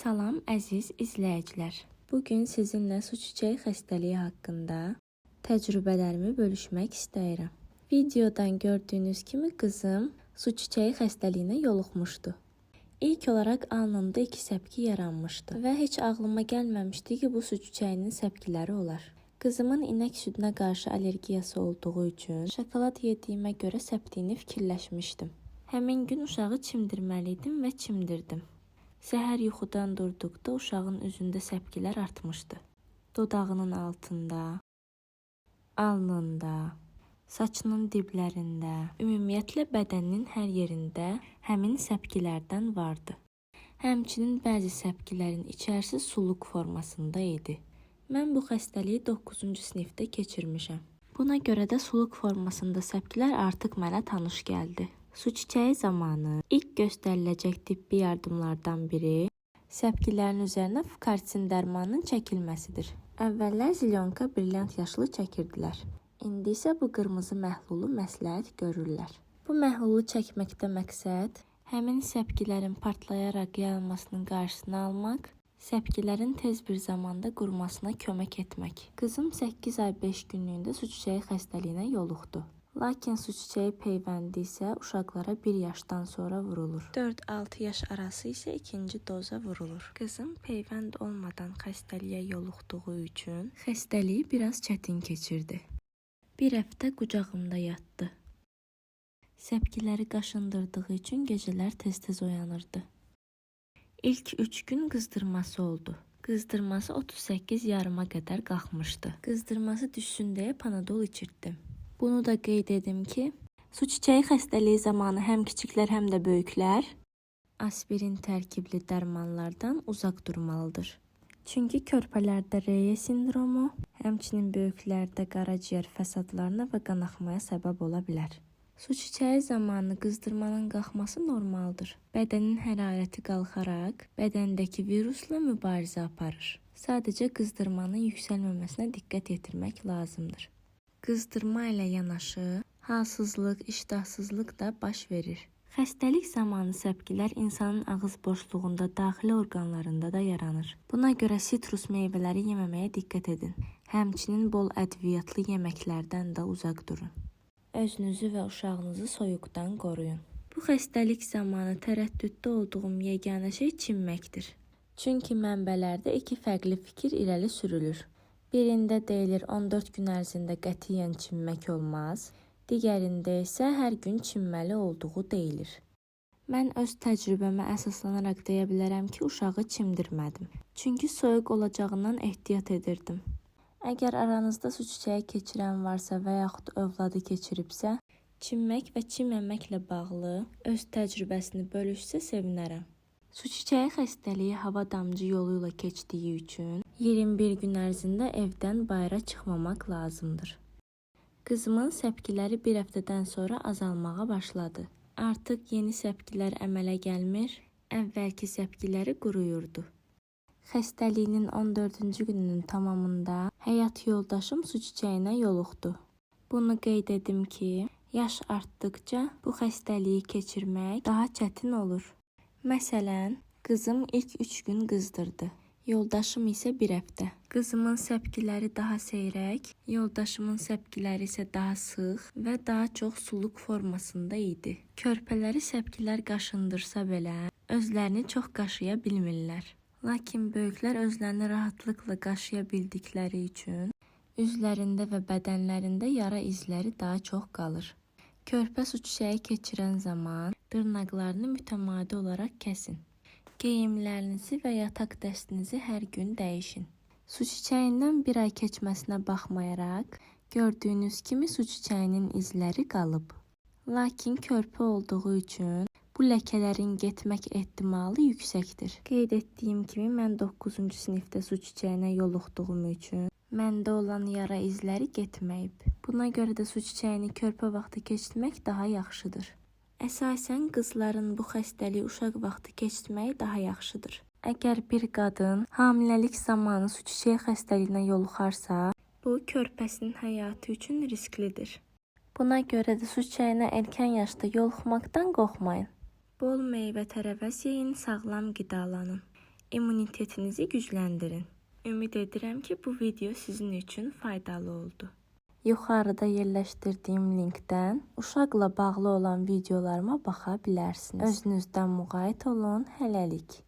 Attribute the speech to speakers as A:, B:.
A: Salam əziz izləyicilər. Bugün sizinlə su çiçəyi xəstəliyi haqqında təcrübələrimi bölüşmək istəyirəm. Videodan gördüyünüz kimi qızım su çiçəyi xəstəliyinə yoluxmuşdu. İlk olaraq alnında 2 səpki yaranmışdı və heç ağlıma gəlməmişdi ki, bu su çiçəyinin səpkiləri olar. Qızımın inək südünə qarşı allergiyası olduğu üçün şokolad yediyimə görə səpdiyini fikirləşmişdim. Həmin gün uşağı çimdirməliydim və çimdirdim. Səhər yuxudan durduqda uşağın üzündə səpkilər artmışdı. Dodağının altında, alnında, saçının diblərində, ümumiyyətlə bədəninin hər yerində həmin səpkilərdən vardı. Həmçinin bəzi səpkilərin içərisi suluq formasında idi. Mən bu xəstəliyi 9-cu sinifdə keçirmişəm. Buna görə də suluq formasında səpkilər artıq mənə tanış gəldi. Su çiçəyi zamanı ilk göstəriləcək tibbi yardımlardan biri səpkilərin üzərinə fukarsin dərmanının çəkilməsidir. Əvvəllər zilyonka brilyant yaşılı çəkirdilər. İndi isə bu qırmızı məhlulu məsləhət görürlər. Bu məhlulu çəkməkdə məqsəd həmin səpkilərin partlayaraq yayılmasının qarşısını almaq, səpkilərin tez bir zamanda qurumasına kömək etmək. Qızım 8 ay 5 günlüyündə su çiçəyi xəstəliyinə yoluxdu. Lakin su çiçəyi peyvəndi isə uşaqlara 1 yaşdan sonra vurulur. 4-6 yaş arası isə ikinci doza vurulur. Qızım peyvənd olmadan xəstəliyə yoluxduğu üçün xəstəliyi biraz çətin keçirdi. 1 həftə qucağımda yatdı. Səpkiləri qaşındırdığı üçün gecələr tez-tez oyanırdı. İlk 3 gün qızdırması oldu. Qızdırması 38 yarıma qədər qalxmışdı. Qızdırması düşsün deyə panadol içirtdim. Bunu da qeyd edim ki, su çiçəyi xəstəliyi zamanı həm kiçiklər, həm də böyüklər aspirin tərkibli dərmanlardan uzaq durmalıdır. Çünki körpələrdə Reye sindromu, həmçinin böyüklərdə qaraciyər fəsadlarına və qanaxmaya səbəb ola bilər. Su çiçəyi zamanı qızdırmanın qalxması normaldır. Bədənin hərarəti qalxaraq bədəndəki virusla mübarizə aparır. Sadəcə qızdırmanın yüksəlməməsinə diqqət yetirmək lazımdır. Qızdırma ilə yanaşı halsızlıq, iştahsızlıq da baş verir. Xəstəlik zamanı səpkilər insanın ağız boşluğunda, daxili orqanlarında da yaranır. Buna görə sitrus meyvələri yeməməyə diqqət edin. Həmçinin bol ədviyyatlı yeməklərdən də uzaq durun. Özünüzü və uşağınızı soyuqdan qoruyun. Bu xəstəlik zamanı tərəddüddə olduğum yeganə şey çimməkdir. Çünki mənbələrdə 2 fərqli fikir irəli sürülür. Birində deyilir 14 gün ərzində qətiyyən çimmək olmaz, digərində isə hər gün çimməli olduğu deyilir. Mən öz təcrübəmə əsaslanaraq deyə bilərəm ki, uşağı çimdirmədim. Çünki soyuq olacağından ehtiyat edirdim. Əgər aranızda su çiçəyi keçirən varsa və yaxud övladı keçiribsə, çimmək və çimməməklə bağlı öz təcrübəsini bölüşsə sevinərəm. Su çiçəyi xəstəliyi hava damcı yolu ilə keçdiyi üçün 21 gün ərzində evdən bayıra çıxmamaq lazımdır. Qızımın səpkiləri 1 həftədən sonra azalmağa başladı. Artıq yeni səpkilər əmələ gəlmir, əvvəlki səpkiləri quruyurdu. Xəstəliyinin 14-cü gününün tamamında həyat yoldaşım su çiçəyinə yoluxdu. Bunu qeyd edim ki, yaş artdıqca bu xəstəliyi keçirmək daha çətin olur. Məsələn, qızım ilk 3 gün qızdırdı. Yoldaşım isə 1 həftə. Qızımın səpkiləri daha seyrək, yoldaşımın səpkiləri isə daha sıx və daha çox suluq formasında idi. Körpələri səpkilər qaşındırsa belə, özlərini çox qaşıya bilmirlər. Lakin böyüklər özlərini rahatlıqla qaşıya bildikləri üçün üzlərində və bədənlərində yara izləri daha çox qalır. Körpə su çiçəyi keçirən zaman dırnaqlarını mütəmadi olaraq kəsin. Geyimlərinizi və yataq dəstinizi hər gün dəyişin. Su çiçəyindən 1 ay keçməsinə baxmayaraq, gördüyünüz kimi su çiçəyinin izləri qalıb. Lakin körpə olduğu üçün bu ləkələrin getmək ehtimalı yüksəkdir. Qeyd etdiyim kimi mən 9-cu sinifdə su çiçəyinə yoluxduğum üçün məndə olan yara izləri getməyib. Buna görə də su çiçəyini körpə vaxtı keçirmək daha yaxşıdır. Əsasən qızların bu xəstəliyi uşaq vaxtı keçirməyi daha yaxşıdır. Əgər bir qadın hamiləlik zamanı su çiçəyi xəstəliyinə yoluxarsa, bu körpəsinin həyatı üçün risklidir. Buna görə də su çiçəyinə erkən yaşda yoluxmaqdan qorxmayın. Bol meyvə tərəvəz yeyin, sağlam qidalanın. immunitetinizi gücləndirin. Ümid edirəm ki, bu video sizin üçün faydalı oldu. Yuxarıda yerləşdirdiyim linkdən uşaqla bağlı olan videolarıma baxa bilərsiniz. Özünüzdən müğayət olun. Hələlik.